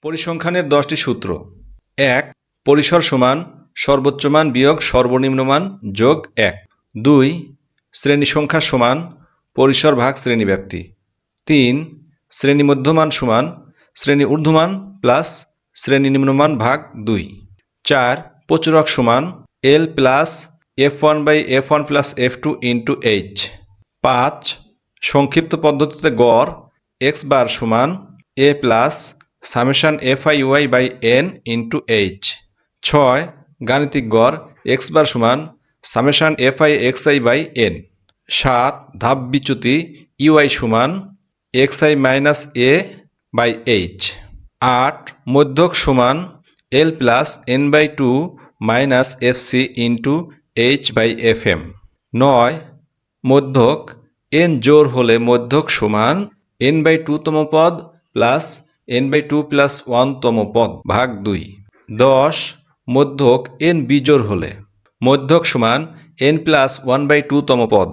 পরিসংখ্যানের 10টি সূত্র। 1. পরিসর সমান সর্বোচ্চ মান বিয়োগ সর্বনিম্ন মান যোগ 1। 2. শ্রেণী সংখ্যা সমান পরিসর ভাগ শ্রেণীব্যাপ্তি। 3. শ্রেণী মধ্যমান সমান শ্রেণী ঊর্ধ্বমান প্লাস শ্রেণী নিম্নমান ভাগ 2। 4. প্রচুরক সমান L plus F1 by F1 plus F2 into H। 5. সংক্ষিপ্ত পদ্ধতিতে গড় x বার সমান a plus summation FIY by n into H। 6. গাণিতিক গড় x বার সমান সামেশন FIXI বাই n। 7. ধাপ বিচ্যুতি UI সমান xi minus a by h। 8. মধ্যক সমান L plus n by 2 minus FC into h by fm। 9. মধ্যক n জোড় হলে মধ্যক সমান n বাই 2 তম পদ প্লাস n বাই 2 প্লাস 1 তম পদ ভাগ 2। 10. মধ্যক n বিজোড় হলে মধ্যক সমান n প্লাস 1 বাই 2 তম পদ।